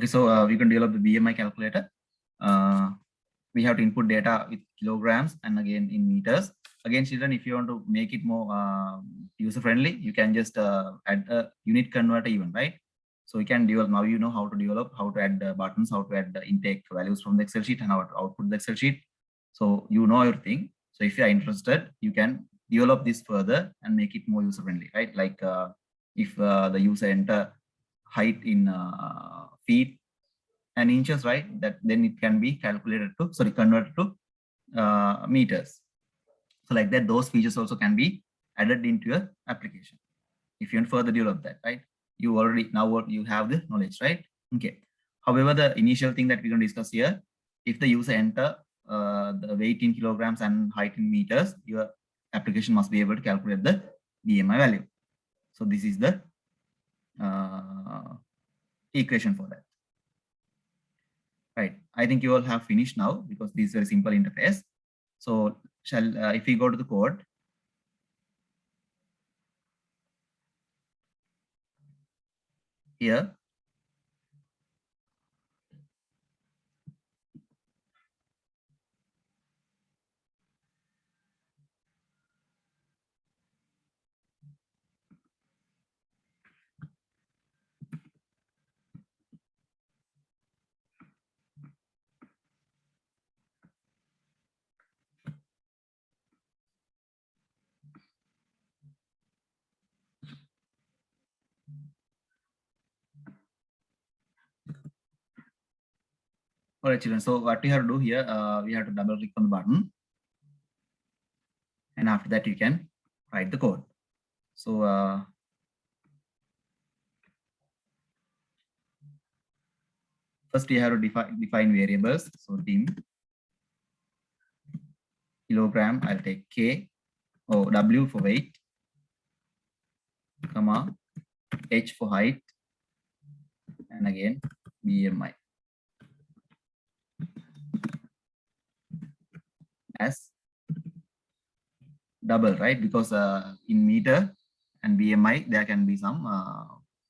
Okay, so we can develop the BMI calculator. We have to input data with kilograms and again in meters. Again, children, if you want to make it more user friendly, you can just add a unit converter even, right? So you can develop, now you know how to develop, how to add the buttons, how to add the intake values from the Excel sheet and how to output the Excel sheet. So you know everything. So if you are interested, you can develop this further and make it more user friendly, right? Like if the user enter height in feet and inches, right? That then it can be calculated to, sorry, converted to meters. So like that, those features also can be added into your application. If you want further develop that, right? You already now you have the knowledge, right? Okay. However, the initial thing that we're going to discuss here, if the user enter the weight in kilograms and height in meters, your application must be able to calculate the BMI value. So this is the equation for that. Right. I think you all have finished now because this is a simple interface. So if we go to the code, here, all right, children. So what we have to do here, we have to double click on the button. And after that, you can write the code. So first we have to define variables. So dim kilogram, I'll take K or W for weight, comma, H for height, and again BMI as double, right? Because in meter and BMI, there can be some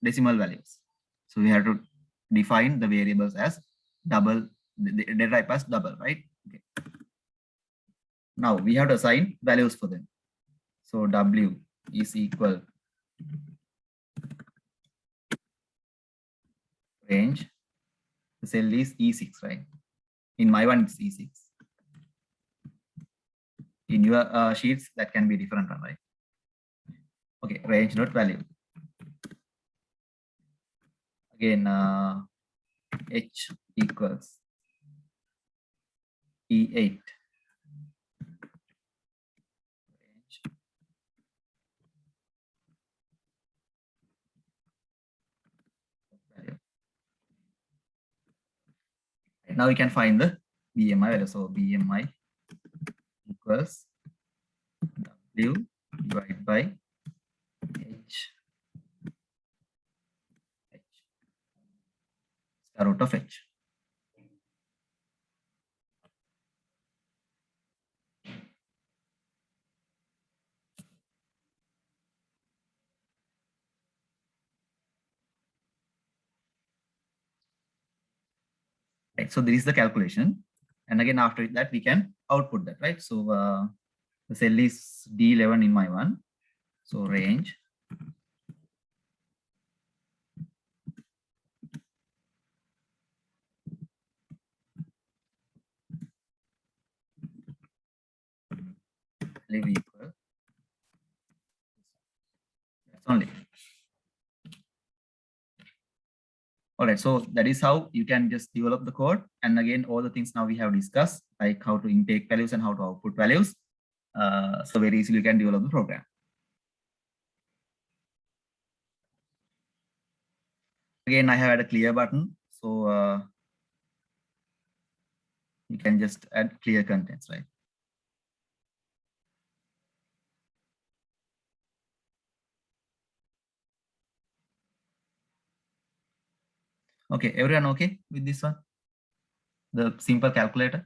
decimal values. So we have to define the variables as double, the data type as double, right? Okay. Now we have to assign values for them. So W is equal range. The cell is E6, right? In my one, it's E6. In your sheets, that can be different one, right? Okay, range dot value. Again, H equals E8. Now we can find the BMI value. So BMI equals W divided by H, square root of H. Right, so this is the calculation. And again, after that, we can output that, right? So the cell is D11 in my one. So range equal. That's only. All right, so that is how you can just develop the code. And again, all the things now we have discussed, like how to intake values and how to output values. So very easily you can develop the program. Again, I have added a clear button. So you can just add clear contents, right? Okay, everyone okay with this one? The simple calculator?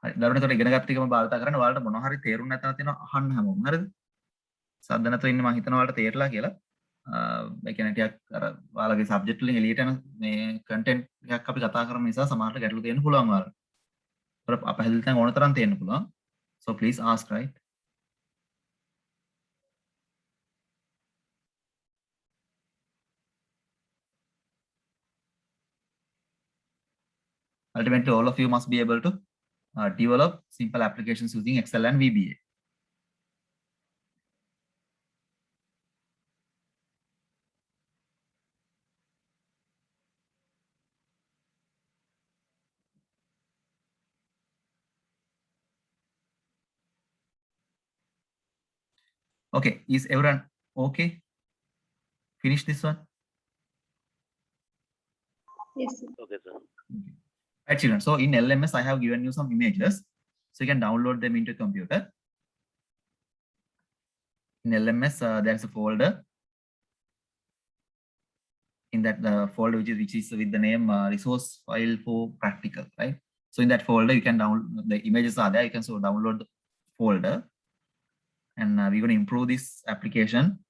දරුවනේ තොට ඉගෙන ගත්ත එකම භාවිතා කරන්න ඔයාලට මොනවා හරි තේරුම් නැතන තියෙනවා අහන්න හැමෝම හරිද? සද්ද නැතුව ඉන්න මම හිතනවා ඔයාලට තේරලා කියලා. ඒ කියන්නේ ටිකක් අර ඔයාලගේ සබ්ජෙක්ට් වලින් එළියට යන මේ කන්ටෙන්ට් ටිකක් අපි කතා කරන නිසා සමහරට ගැටලු තියෙන්න පුළුවන් ඔයාලට. ඒතර අපහැදිලි තැන් ඕන තරම් තියෙන්න පුළුවන්. So please ask, right? Ultimately, all of you must be able to develop simple applications using Excel and VBA. Okay, is everyone okay? Finish this one? Yes, sir. Okay, sir. Right, children. So in LMS, I have given you some images. So you can download them into your computer. In LMS, there's a folder. In that folder, which is with the name resource file for practical, right? So in that folder, you can download the images are there. You can so download the folder, and we're going to improve this application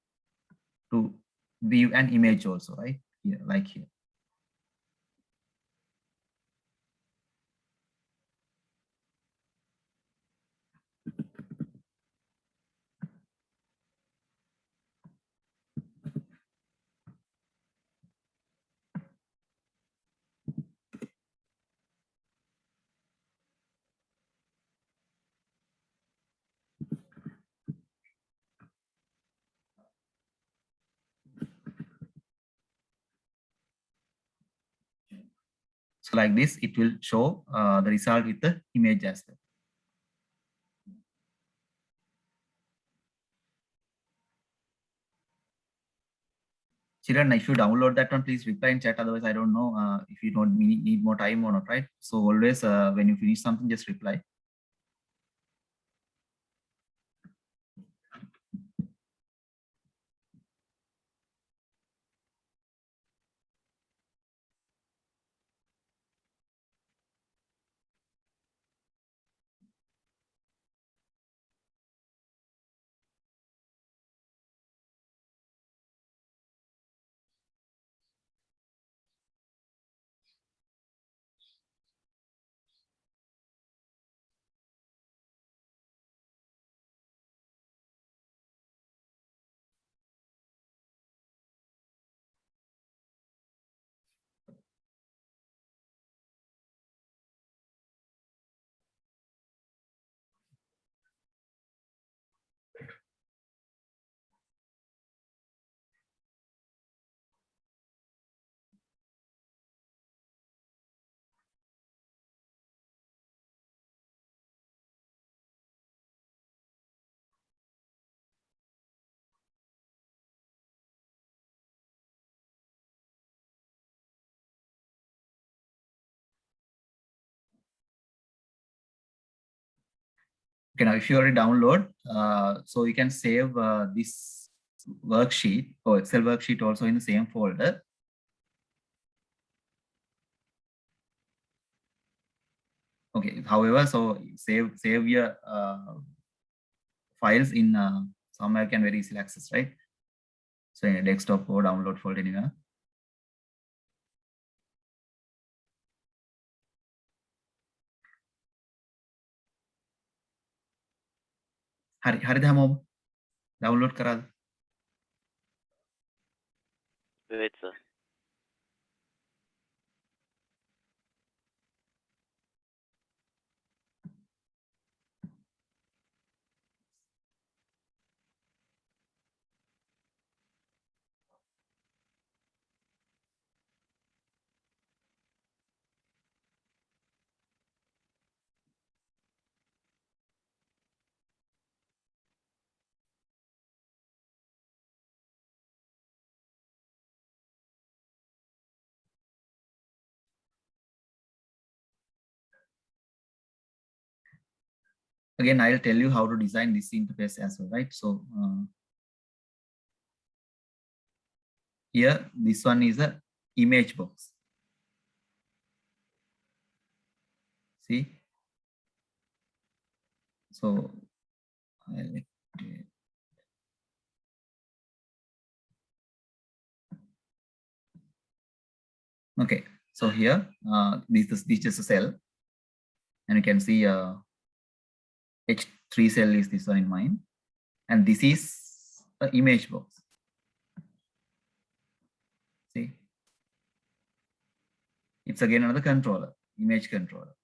to view an image also, right? Here, like here. So like this, it will show the result with the image as well. Children, if you download that one, please reply in chat. Otherwise, I don't know if you don't need more time or not, right? So always when you finish something, just reply. Okay, now if you already download, so you can save this worksheet or Excel worksheet also in the same folder. Okay, however, so save your files in somewhere you can very easily access, right? So in a desktop or download folder anywhere. හරිද හැමෝම download කරාද? Wait, sir. Again, I'll tell you how to design this interface as well, right? So here, this one is a image box. See? So Okay, so here, this is just a cell, and you can see H3 cell is this one in mine, and this is the image box. See, it's again another controller, image controller.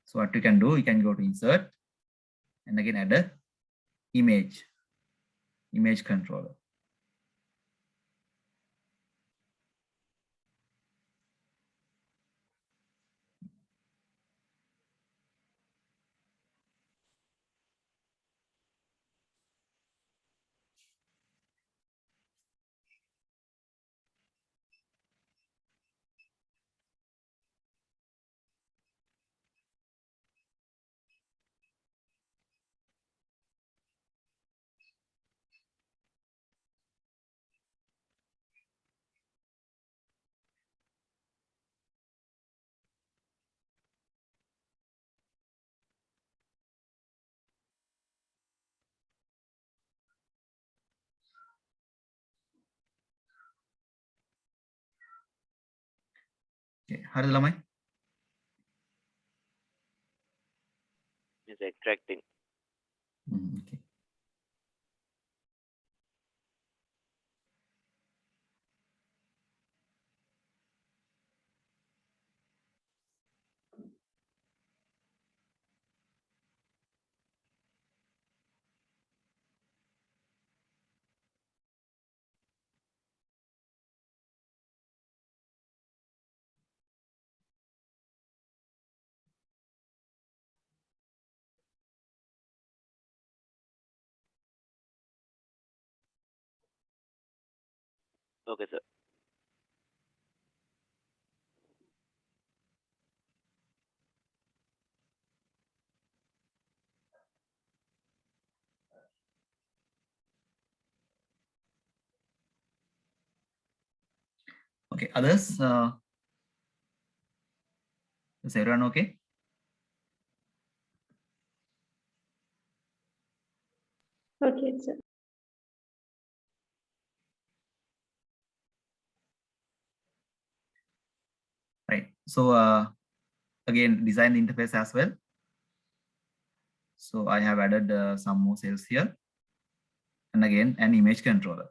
So what you can do, you can go to insert, and again add a image controller. Okay, Harilamai. Is extracting. Okay. Okay, sir. Okay, others, is everyone okay? Okay, sir. Right. So again, design the interface as well. So I have added some more cells here, and again an image controller.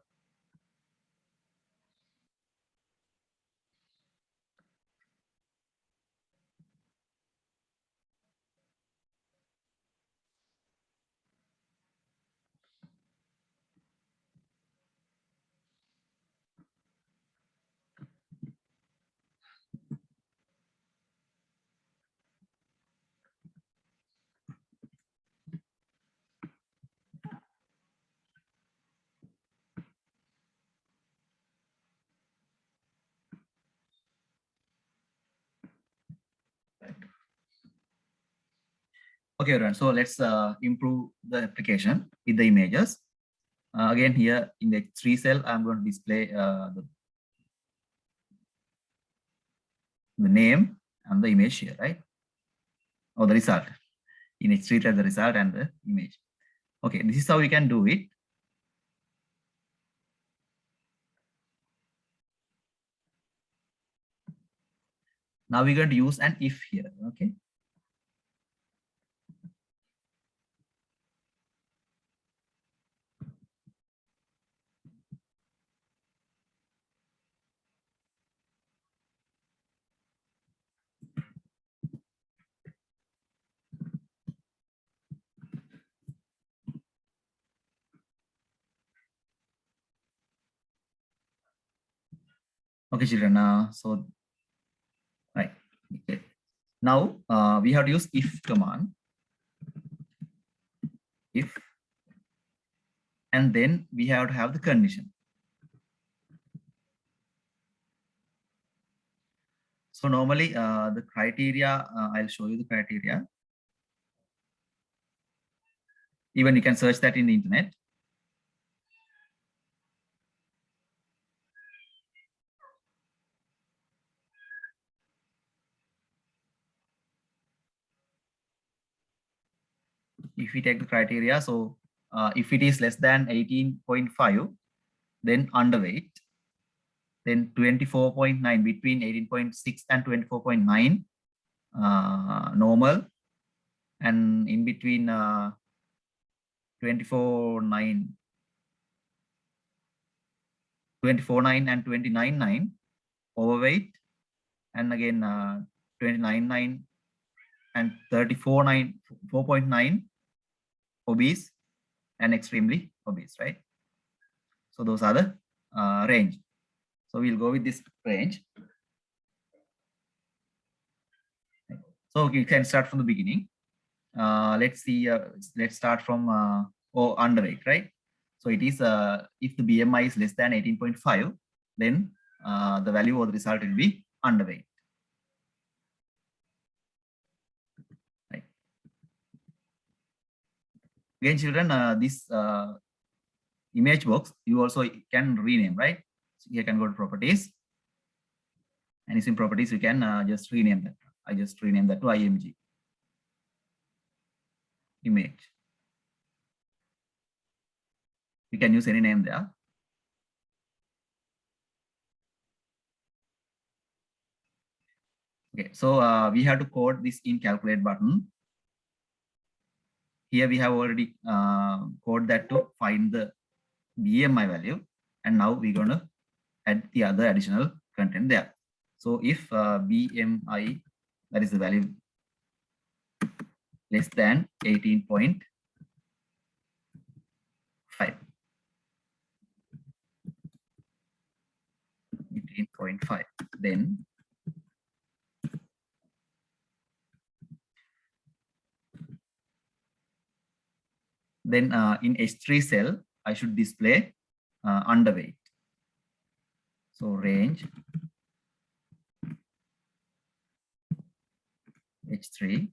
Okay, everyone. So let's improve the application with the images. Again, here in the H3 cell, I'm going to display the name and the image here, right? Or the result. In H3, the result and the image. Okay, this is how we can do it. Now we're going to use an if here, okay? Okay, children. So, right. Okay. Now we have to use if command. If, and then we have to have the condition. So normally the criteria, I'll show you the criteria. Even you can search that in the internet. If we take the criteria, so if it is less than 18.5, then underweight. then 24.9 between 18.6 and 24.9 normal, and in between 24.9 and 29.9 overweight, and again 29.9 and 4.9 obese and extremely obese, right? So those are the range. So we'll go with this range. So you can start from the beginning. Let's see. Let's start from underweight, right? So it is if the BMI is less than 18.5, then the value or the result will be underweight. Right. Again, children, this image box you also can rename, right? So here can go to properties, and it's in properties you can just rename that. I just rename that to IMG image. You can use any name there. Okay, so we have to code this in calculate button. Here we have already code that to find the BMI value, and now we're going to add the other additional content there. So if BMI, that is the value less than 18.5, then in H3 cell, I should display underweight. So range H3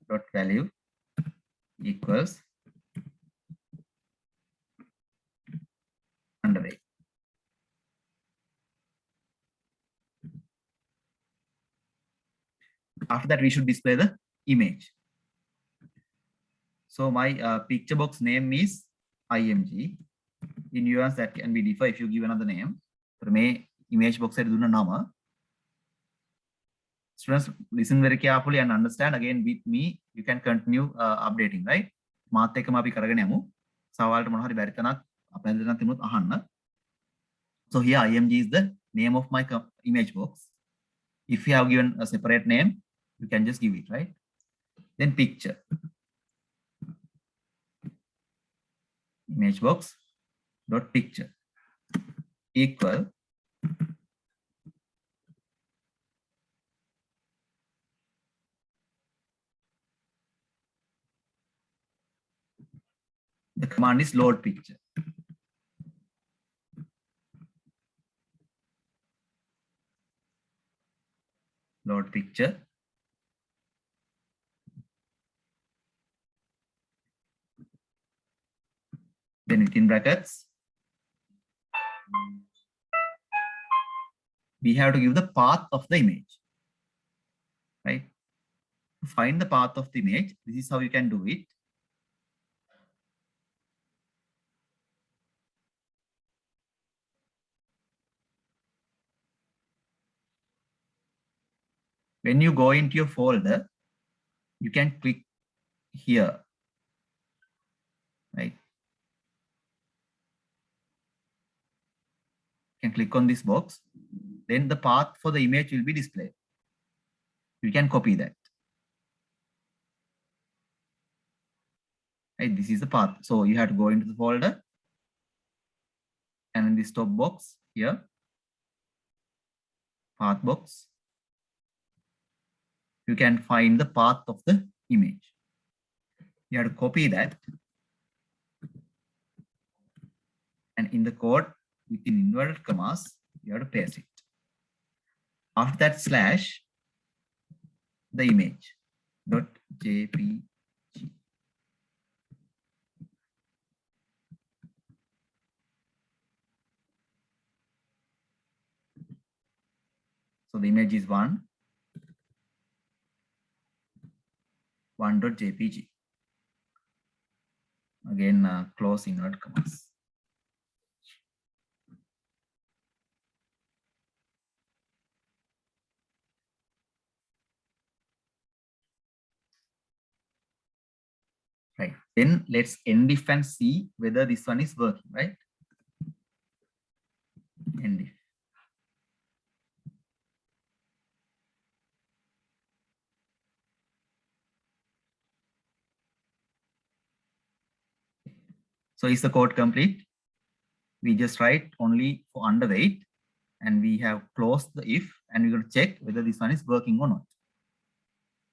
dot value equals underweight. After that, we should display the image. So my picture box name is IMG. In nuance that can be differ if you give another name. So may image box at duna nama. Students, listen very carefully and understand. Again with me, you can continue updating, right? මාත් එක්කම අපි කරගෙන යමු. සවාලට මොනවා හරි බැරි තැනක් අපෙන් දෙන්න තිබුණොත් අහන්න. So here IMG is the name of my image box. If you have given a separate name, you can just give it, right? Then picture. Image box dot picture equal the command is load picture. Load picture. Then within brackets, we have to give the path of the image, right? To find the path of the image, this is how you can do it. When you go into your folder, you can click here, right? You can click on this box, then the path for the image will be displayed. You can copy that. Right, this is the path. So you have to go into the folder, and in this top box here, path box, you can find the path of the image. You have to copy that, and in the code within inverted commas, you have to paste it. After that, slash the image dot jpg. So the image is one.jpg. Again, close inverted commas. Then let's end if and see whether this one is working, right? End if. So is the code complete? We just write only for underweight, and we have closed the if, and we're going to check whether this one is working or not.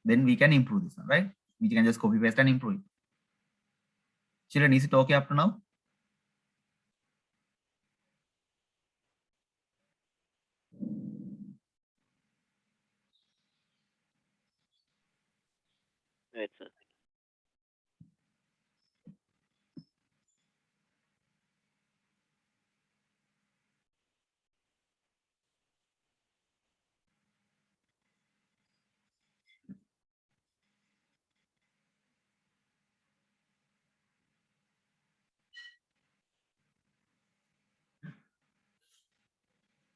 Then we can improve this one, right? We can just copy paste and improve it. Children, is it okay up to now? Right, sir.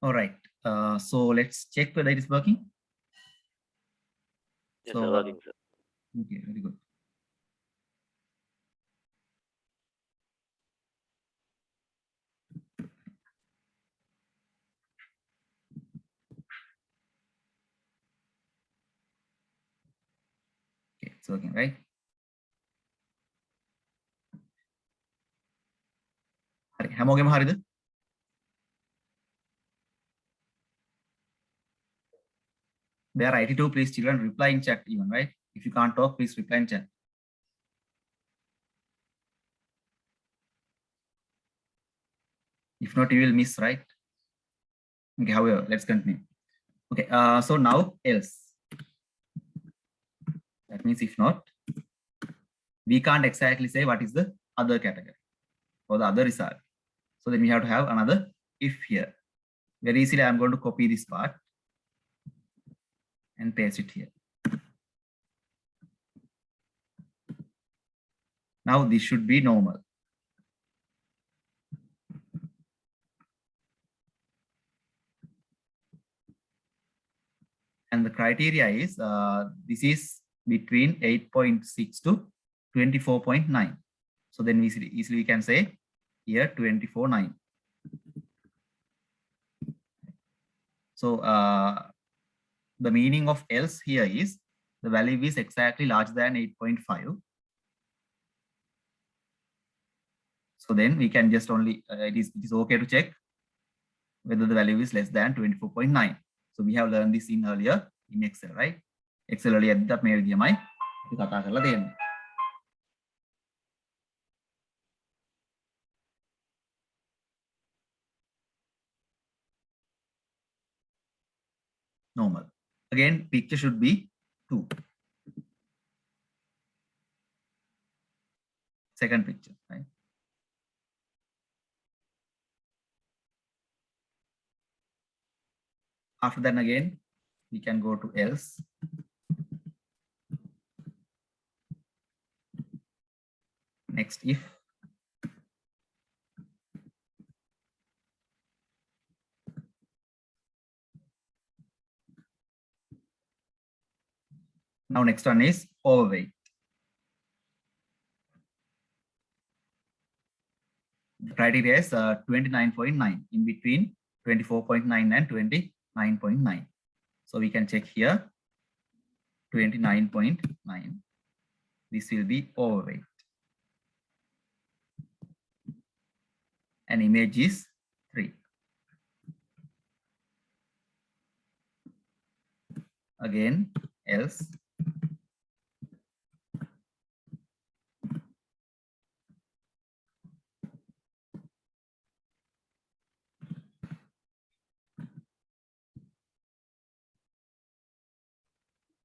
All right. So let's check whether it is working. Yes, So, sir. Working, sir. Okay, very good. Okay, it's working, right? හරි හැමෝගෙම හරිද? There are 82, please children reply in chat even, right? If you can't talk, please reply in chat. If not, you will miss, right? Okay, however, let's continue. Okay, so now else. That means if not, we can't exactly say what is the other category or the other result. So then we have to have another if here. Very easily, I'm going to copy this part and paste it here. Now this should be normal. And the criteria is, this is between 8.6 to 24.9. So then we easily can say here 24.9. So the meaning of else here is the value is exactly larger than 8.5. So then we can just only, it is okay to check whether the value is less than 24.9. So we have learned this in earlier in Excel, right? Excel earlier that may be my normal. Again, picture should be 2. Second picture, right? After that, again, we can go to else. Next, if. Now, next one is overweight. The criteria is 29.9, in between 24.9 and 29.9. So we can check here 29.9. This will be overweight. And image is 3. Again, else.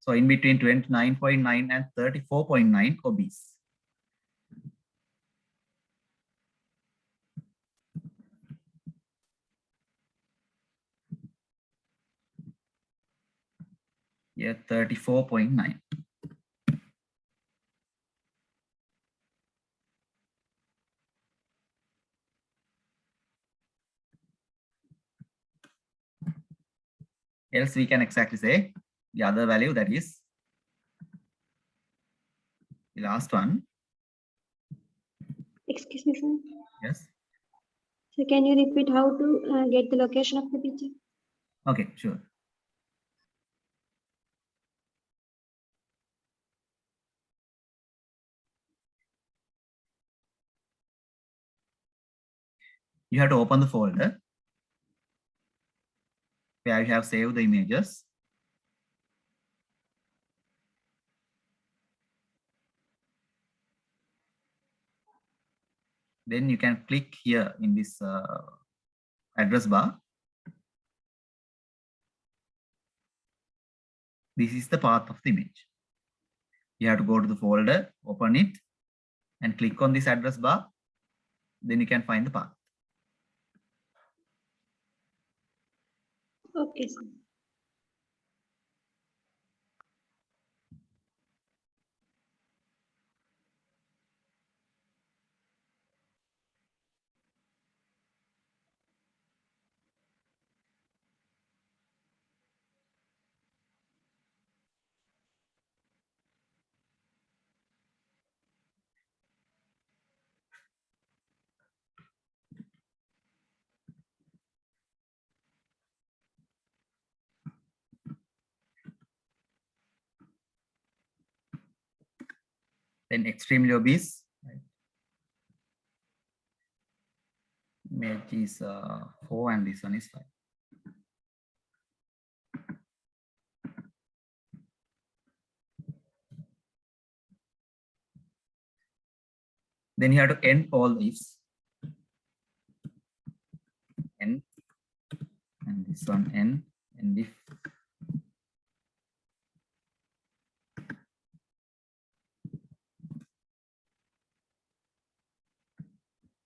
So in between 29.9 and 34.9 obese. Yeah, 34.9. Else we can exactly say the other value, that is the last one, Excuse me, sir. Yes. So can you repeat how to get the location of the picture? Okay, sure. You have to open the folder where you have saved the images. Then you can click here in this address bar. This is the path of the image. You have to go to the folder, open it, and click on this address bar. Then you can find the path. Okay, sir. Then extreme lobbies. Right. Image is 4 and this one is 5. Then you have to end all the ifs. End and this one end and if.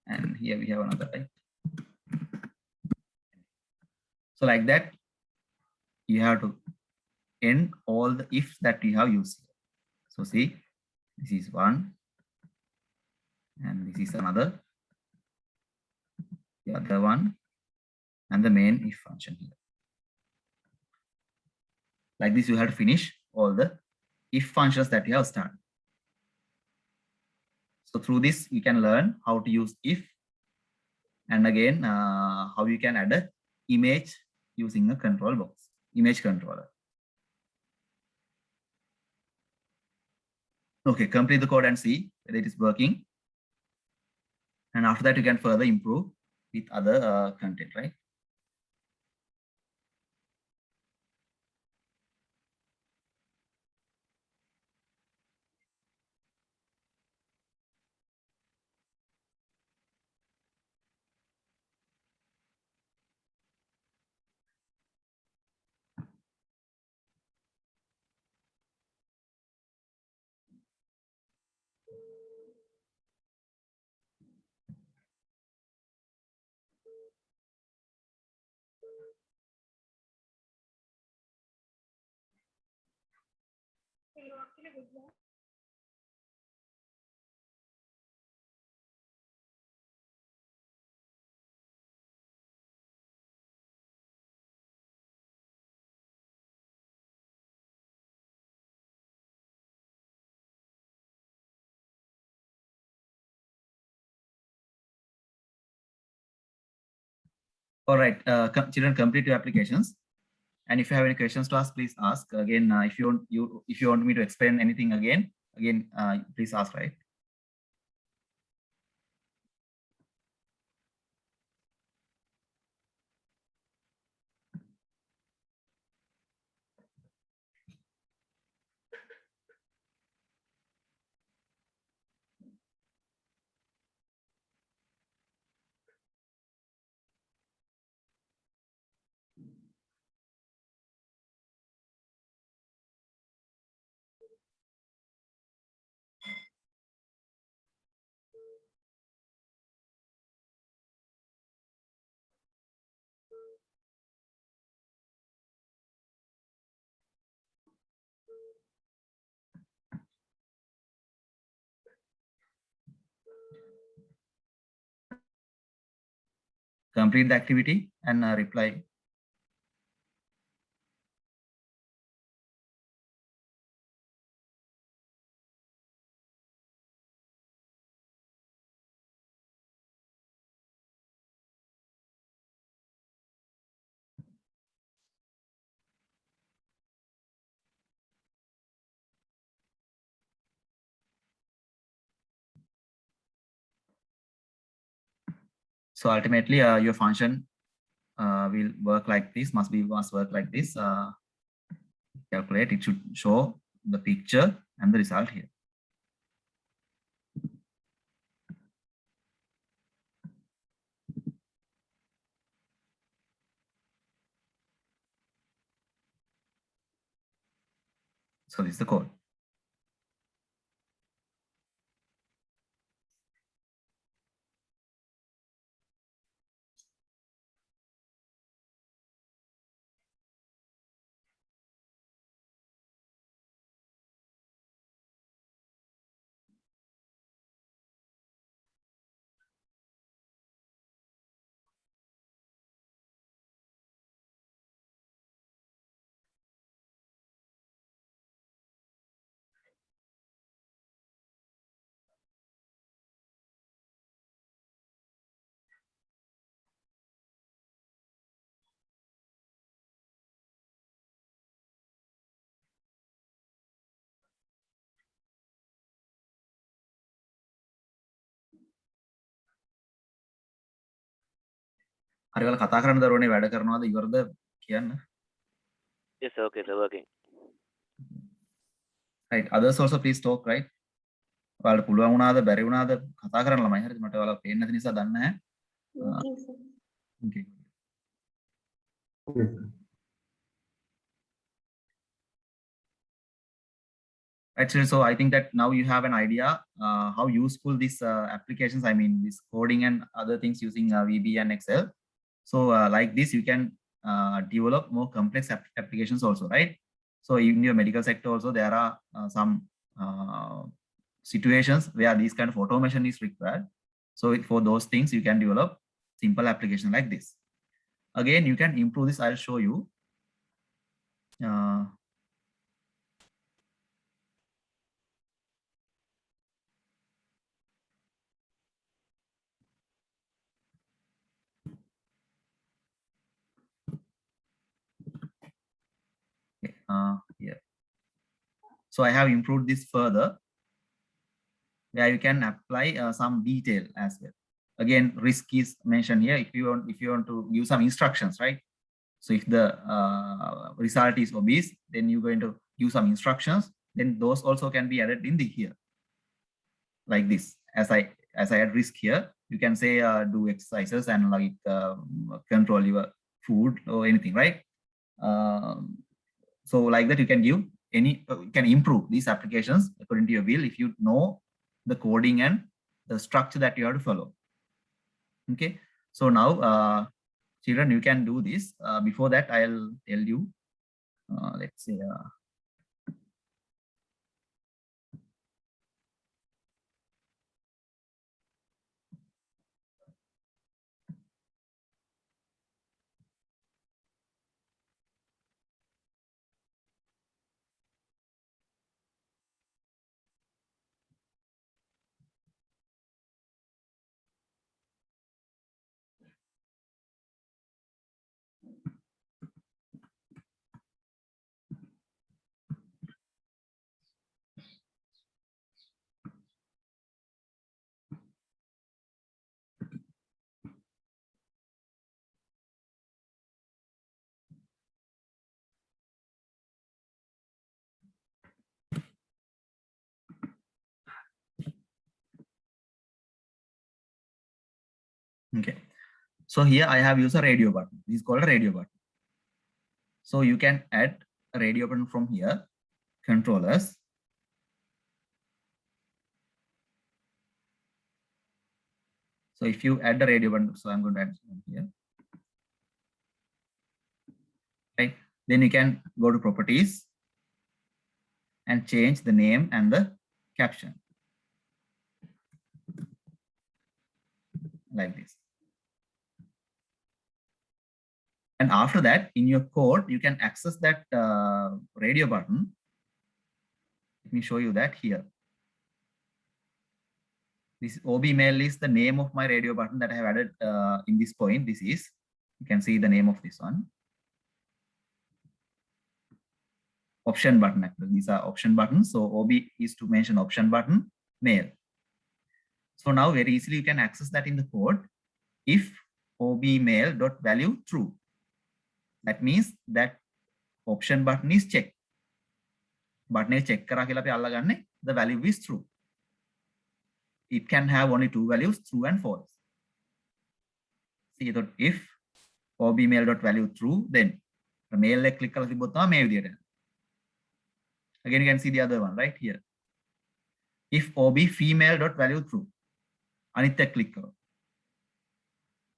And here we have another type. So like that, you have to end all the ifs that you have used. So see, this is one, and this is another, the other one, and the main if function here. Like this, you have to finish all the if functions that you have started. So through this, you can learn how to use if, and again, how you can add a image using a control box, image controller. Okay, complete the code and see whether it is working. And after that, you can further improve with other content, right? All right, children, complete your applications. And if you have any questions to ask, please ask. Again, if you want me to explain anything again, please ask, right? Complete the activity and reply. So ultimately, your function will work like this, must work like this. Calculate, it should show the picture and the result here. So this is the code. හරි ඔයාලා කතා කරන්න දරුවනේ වැඩ කරනවාද ඉවරද කියන්න. Yes, sir. Okay, sir. Working. Right, others also please talk, right? ඔයාලට පුළුවන් වුණාද බැරි වුණාද කතා කරන්න ළමයි හරිද මට ඔයාලා පේන්නේ නැති නිසා දන්නේ නැහැ. Okay, sir. Okay. Okay, sir. Actually, so I think that now you have an idea how useful these applications, I mean, this coding and other things using VB and Excel. So like this, you can develop more complex applications also, right? So in your medical sector also, there are some situations where this kind of automation is required. So for those things, you can develop simple application like this. Again, you can improve this. I'll show you. Here. So I have improved this further, where you can apply some detail as well. Again, risk is mentioned here. If you want to give some instructions, right? So if the result is obese, then you're going to use some instructions. Then those also can be added in the here, like this. As I add risk here, you can say do exercises and like control your food or anything, right? So like that, you can give any, you can improve these applications according to your will if you know the coding and the structure that you have to follow. Okay, so now children, you can do this. Before that, I'll tell you, let's say, okay. So here I have used a radio button. This is called a radio button. So you can add a radio button from here, controllers. So if you add the radio button, so I'm going to add here. Right. Then you can go to properties and change the name and the caption. Like this. And after that, in your code, you can access that radio button. Let me show you that here. This OB mail is the name of my radio button that I have added in this point. This is, you can see the name of this one. Option button, actually. These are option buttons. So OB is to mention option button, mail. So now very easily you can access that in the code. if OB mail dot value true. That means that option button is checked. Button is check කරා කියලා අපි අල්ලගන්නේ the value is true. It can have only two values, true and false. See that if OB mail dot value true, then the mail එක click කරලා තිබ්බොත් තමයි මේ විදියට එන්නේ. Again, you can see the other one right here. If OB female dot value true, අනිත් එක click කරොත්.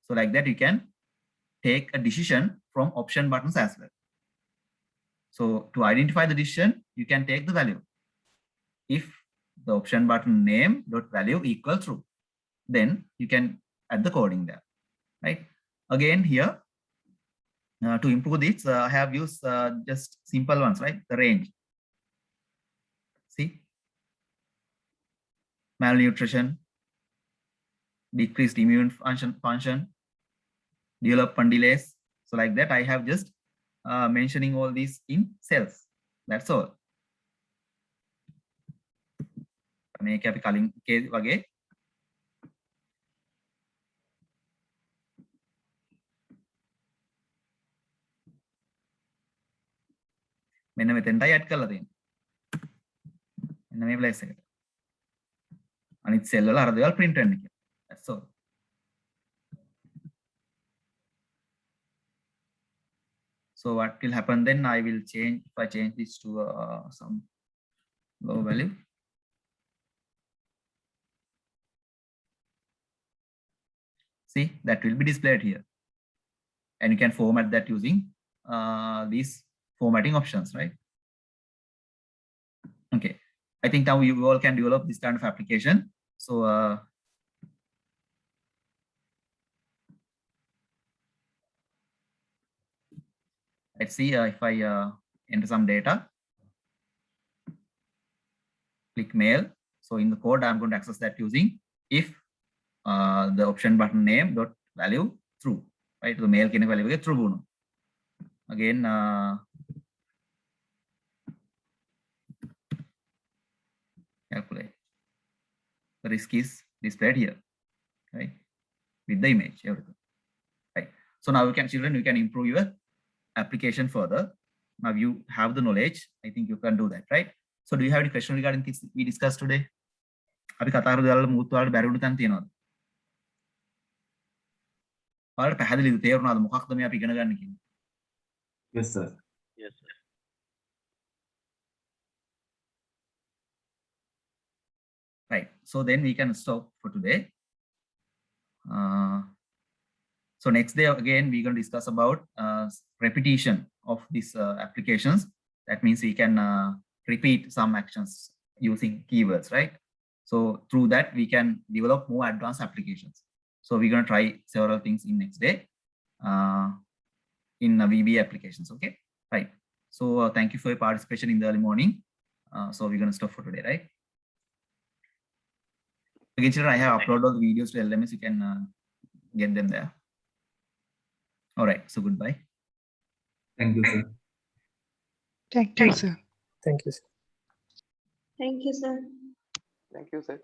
So like that, you can take a decision from option buttons as well. So to identify the decision, you can take the value. If the option button name dot value equal true, then you can add the coding there, right? Again here, to improve this, I have used just simple ones, right? The range. See, malnutrition, decreased immune function, development delays. So like that, I have just mentioning all these in cells. That's all. මේක අපි කලින් වගේ මෙන්න මෙතෙන්ටයි add කරලා තියෙන්නේ. මෙන්න මේ place එකට. අනිත් සෙල් වල අර දේවල් print වෙන්න කියලා. That's all. So what will happen then? I will change, if I change this to some low value. See, that will be displayed here. And you can format that using these formatting options, right? Okay. I think now you all can develop this kind of application. So let's see if I enter some data, click mail. So in the code, I'm going to access that using if the option button name dot value true, right? The mail කියන value එක true වුණා. Again, calculate. The risk is displayed here, right? With the image, everything, right? So now you can, children, you can improve your application further. Now you have the knowledge. I think you can do that, right? So do you have any question regarding this we discussed today? අපි කතා කරලා දාලා මුත් වලට බැරි වුණ තැන තියෙනවද? ඔයාලට පැහැදිලිද තේරුණාද මොකක්ද මේ අපි ඉගෙන ගන්න කියන්නේ? Yes, sir. Yes, sir. Right. So then we can stop for today. So next day again we're going to discuss about repetition of these applications. That means we can repeat some actions using keywords, right? So through that we can develop more advanced applications. So we're going to try several things in next day in VB applications. Okay, right. So thank you for your participation in the early morning. So we're going to stop for today, right? Again, children, I have uploaded all the videos to LMS. You can get them there. All right. So goodbye. Thank you, sir. Thank you, sir. Thank you, sir. Thank you, sir. Thank you, sir.